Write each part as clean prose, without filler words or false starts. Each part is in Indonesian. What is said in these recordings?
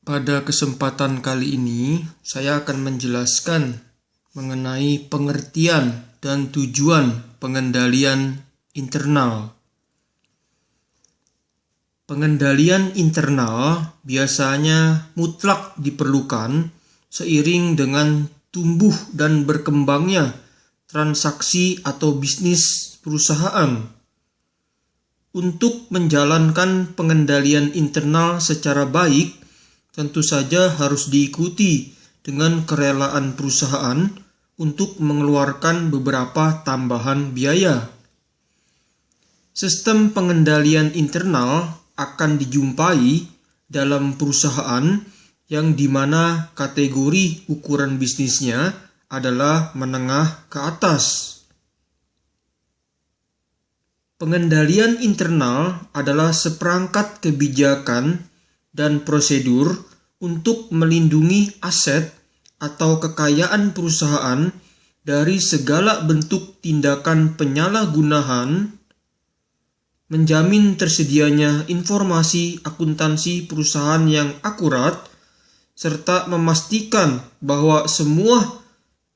Pada kesempatan kali ini, saya akan menjelaskan mengenai pengertian dan tujuan pengendalian internal. Pengendalian internal biasanya mutlak diperlukan seiring dengan tumbuh dan berkembangnya transaksi atau bisnis perusahaan. Untuk menjalankan pengendalian internal secara baik, tentu saja harus diikuti dengan kerelaan perusahaan untuk mengeluarkan beberapa tambahan biaya. Sistem pengendalian internal akan dijumpai dalam perusahaan yang dimana kategori ukuran bisnisnya adalah menengah ke atas. Pengendalian internal adalah seperangkat kebijakan dan prosedur untuk melindungi aset atau kekayaan perusahaan dari segala bentuk tindakan penyalahgunaan, menjamin tersedianya informasi akuntansi perusahaan yang akurat, serta memastikan bahwa semua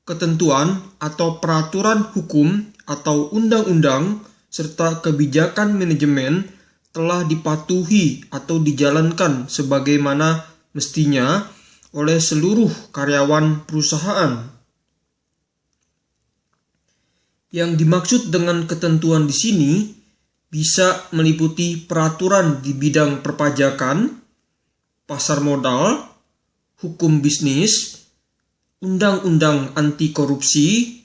ketentuan atau peraturan hukum atau undang-undang serta kebijakan manajemen telah dipatuhi atau dijalankan sebagaimana mestinya oleh seluruh karyawan perusahaan. Yang dimaksud dengan ketentuan di sini bisa meliputi peraturan di bidang perpajakan, pasar modal, hukum bisnis, undang-undang anti korupsi,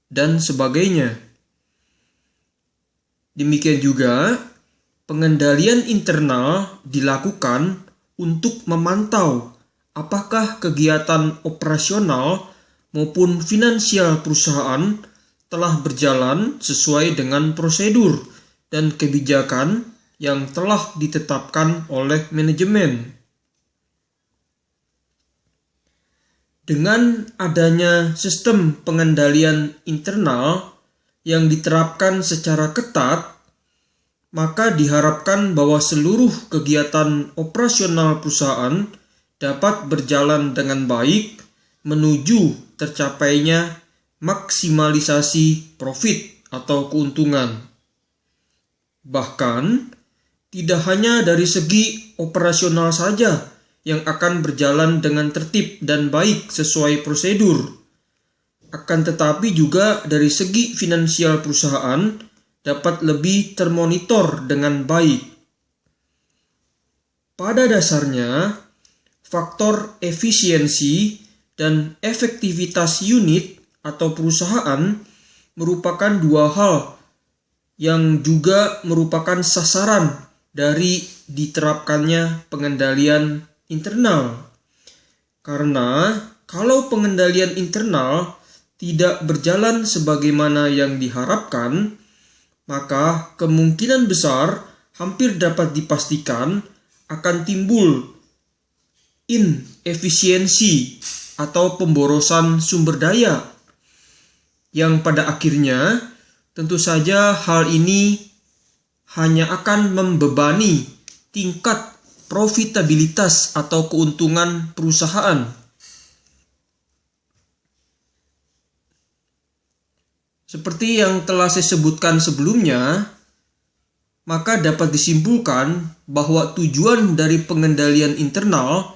dan sebagainya. Demikian juga, pengendalian internal dilakukan untuk memantau apakah kegiatan operasional maupun finansial perusahaan telah berjalan sesuai dengan prosedur dan kebijakan yang telah ditetapkan oleh manajemen. Dengan adanya sistem pengendalian internal yang diterapkan secara ketat, maka diharapkan bahwa seluruh kegiatan operasional perusahaan dapat berjalan dengan baik menuju tercapainya maksimalisasi profit atau keuntungan. Bahkan, tidak hanya dari segi operasional saja yang akan berjalan dengan tertib dan baik sesuai prosedur, akan tetapi juga dari segi finansial perusahaan dapat lebih termonitor dengan baik. Pada dasarnya, faktor efisiensi dan efektivitas unit atau perusahaan merupakan dua hal yang juga merupakan sasaran dari diterapkannya pengendalian internal. Karena kalau pengendalian internal tidak berjalan sebagaimana yang diharapkan, maka kemungkinan besar hampir dapat dipastikan akan timbul inefisiensi atau pemborosan sumber daya, yang pada akhirnya tentu saja hal ini hanya akan membebani tingkat profitabilitas atau keuntungan perusahaan. Seperti yang telah saya sebutkan sebelumnya, maka dapat disimpulkan bahwa tujuan dari pengendalian internal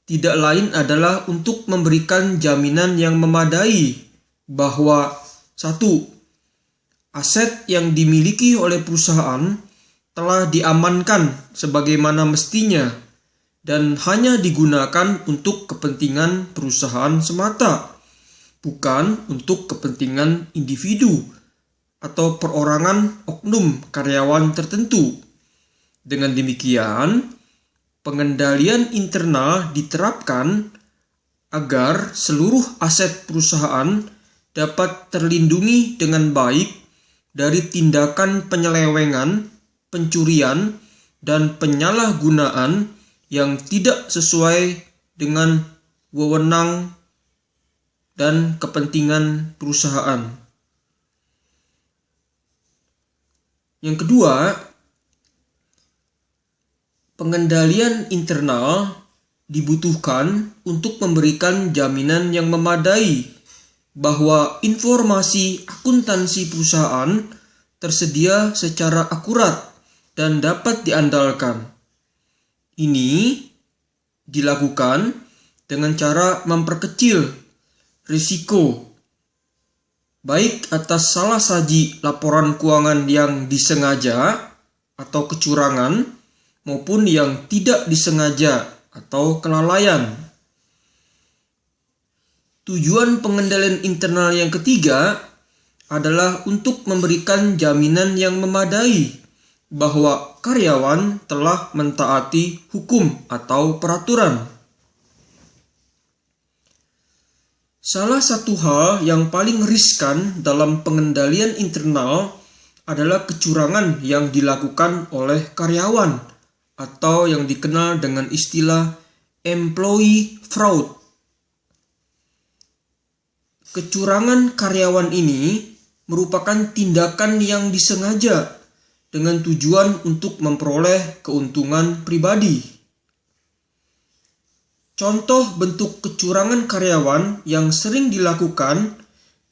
tidak lain adalah untuk memberikan jaminan yang memadai bahwa 1. Aset yang dimiliki oleh perusahaan telah diamankan sebagaimana mestinya dan hanya digunakan untuk kepentingan perusahaan semata, bukan untuk kepentingan individu atau perorangan oknum karyawan tertentu. Dengan demikian, pengendalian internal diterapkan agar seluruh aset perusahaan dapat terlindungi dengan baik dari tindakan penyelewengan, pencurian, dan penyalahgunaan yang tidak sesuai dengan wewenang dan kepentingan perusahaan. Yang kedua, pengendalian internal dibutuhkan untuk memberikan jaminan yang memadai bahwa informasi akuntansi perusahaan tersedia secara akurat dan dapat diandalkan. Ini dilakukan dengan cara memperkecil risiko baik atas salah saji laporan keuangan yang disengaja atau kecurangan maupun yang tidak disengaja atau kelalaian. Tujuan pengendalian internal yang ketiga adalah untuk memberikan jaminan yang memadai bahwa karyawan telah mentaati hukum atau peraturan. Salah satu hal yang paling riskan dalam pengendalian internal adalah kecurangan yang dilakukan oleh karyawan atau yang dikenal dengan istilah employee fraud. Kecurangan karyawan ini merupakan tindakan yang disengaja dengan tujuan untuk memperoleh keuntungan pribadi. Contoh bentuk kecurangan karyawan yang sering dilakukan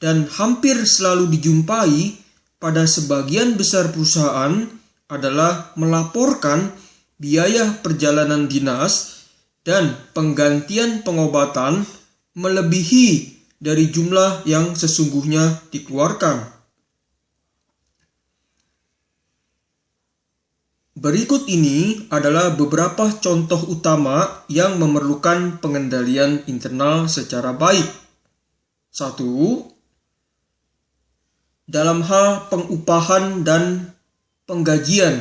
dan hampir selalu dijumpai pada sebagian besar perusahaan adalah melaporkan biaya perjalanan dinas dan penggantian pengobatan melebihi dari jumlah yang sesungguhnya dikeluarkan. Berikut ini adalah beberapa contoh utama yang memerlukan pengendalian internal secara baik. 1. Dalam hal pengupahan dan penggajian,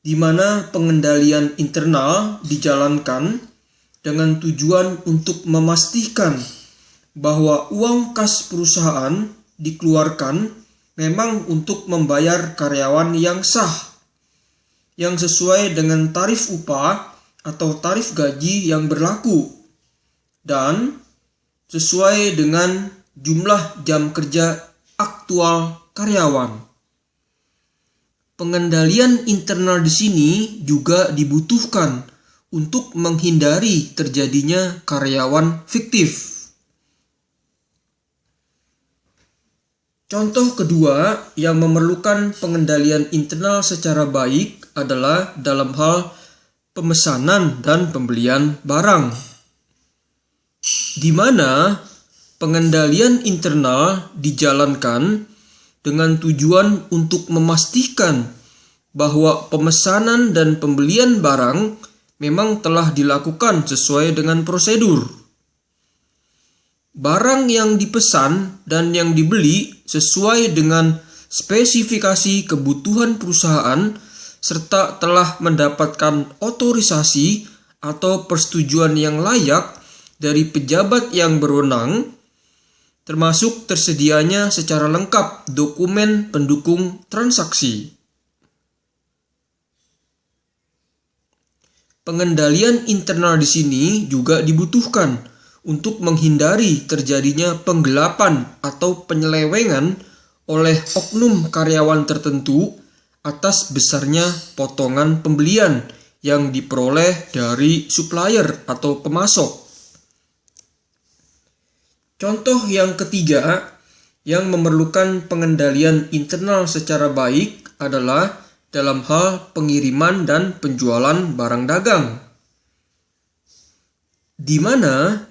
di mana pengendalian internal dijalankan dengan tujuan untuk memastikan bahwa uang kas perusahaan dikeluarkan memang untuk membayar karyawan yang sah, yang sesuai dengan tarif upah atau tarif gaji yang berlaku, dan sesuai dengan jumlah jam kerja aktual karyawan. Pengendalian internal di sini juga dibutuhkan untuk menghindari terjadinya karyawan fiktif. Contoh kedua yang memerlukan pengendalian internal secara baik adalah dalam hal pemesanan dan pembelian barang, di mana pengendalian internal dijalankan dengan tujuan untuk memastikan bahwa pemesanan dan pembelian barang memang telah dilakukan sesuai dengan prosedur. Barang yang dipesan dan yang dibeli sesuai dengan spesifikasi kebutuhan perusahaan serta telah mendapatkan otorisasi atau persetujuan yang layak dari pejabat yang berwenang, termasuk tersedianya secara lengkap dokumen pendukung transaksi. Pengendalian internal di sini juga dibutuhkan untuk menghindari terjadinya penggelapan atau penyelewengan oleh oknum karyawan tertentu atas besarnya potongan pembelian yang diperoleh dari supplier atau pemasok. Contoh yang ketiga yang memerlukan pengendalian internal secara baik adalah dalam hal pengiriman dan penjualan barang dagang, di mana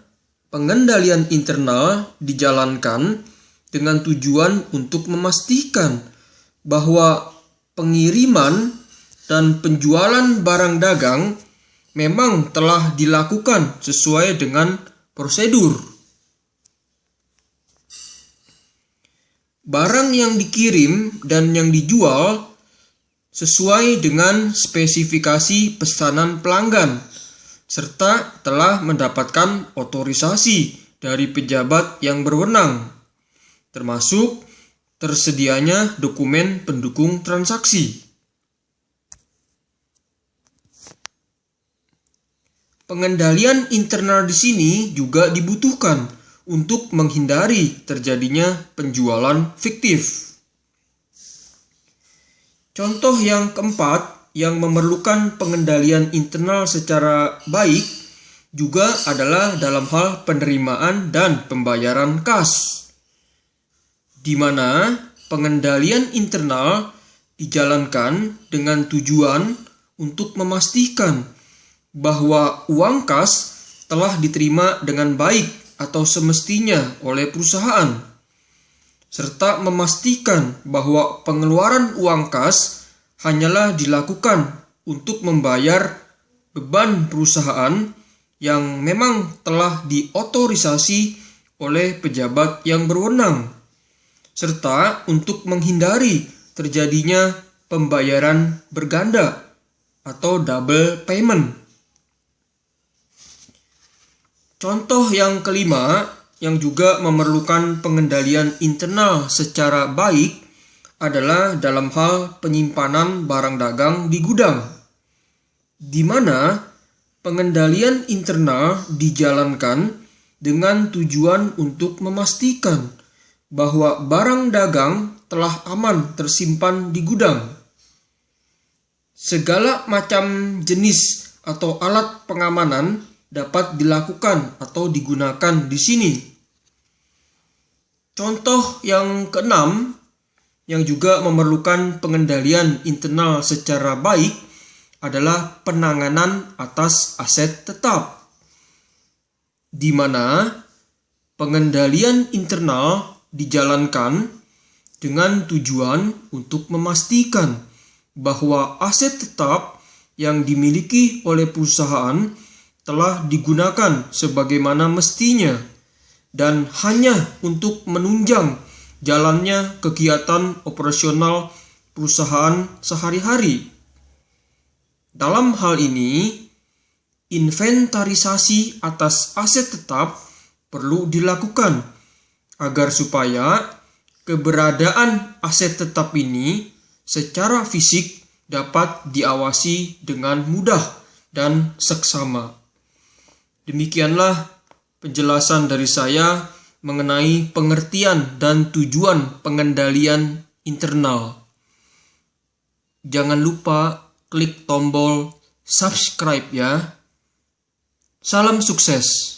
pengendalian internal dijalankan dengan tujuan untuk memastikan bahwa pengiriman dan penjualan barang dagang memang telah dilakukan sesuai dengan prosedur. Barang yang dikirim dan yang dijual sesuai dengan spesifikasi pesanan pelanggan serta telah mendapatkan otorisasi dari pejabat yang berwenang, termasuk tersedianya dokumen pendukung transaksi. Pengendalian internal di sini juga dibutuhkan untuk menghindari terjadinya penjualan fiktif. Contoh yang keempat yang memerlukan pengendalian internal secara baik juga adalah dalam hal penerimaan dan pembayaran kas, di mana pengendalian internal dijalankan dengan tujuan untuk memastikan bahwa uang kas telah diterima dengan baik atau semestinya oleh perusahaan, serta memastikan bahwa pengeluaran uang kas hanyalah dilakukan untuk membayar beban perusahaan yang memang telah diotorisasi oleh pejabat yang berwenang, serta untuk menghindari terjadinya pembayaran berganda atau double payment. Contoh yang kelima yang juga memerlukan pengendalian internal secara baik adalah dalam hal penyimpanan barang dagang di gudang, di mana pengendalian internal dijalankan dengan tujuan untuk memastikan bahwa barang dagang telah aman tersimpan di gudang. Segala macam jenis atau alat pengamanan dapat dilakukan atau digunakan di sini. Contoh yang keenam yang juga memerlukan pengendalian internal secara baik adalah penanganan atas aset tetap, di mana pengendalian internal dijalankan dengan tujuan untuk memastikan bahwa aset tetap yang dimiliki oleh perusahaan telah digunakan sebagaimana mestinya dan hanya untuk menunjang jalannya kegiatan operasional perusahaan sehari-hari. Dalam hal ini, inventarisasi atas aset tetap perlu dilakukan agar supaya keberadaan aset tetap ini secara fisik dapat diawasi dengan mudah dan seksama. Demikianlah penjelasan dari saya mengenai pengertian dan tujuan pengendalian internal. Jangan lupa klik tombol subscribe ya. Salam sukses.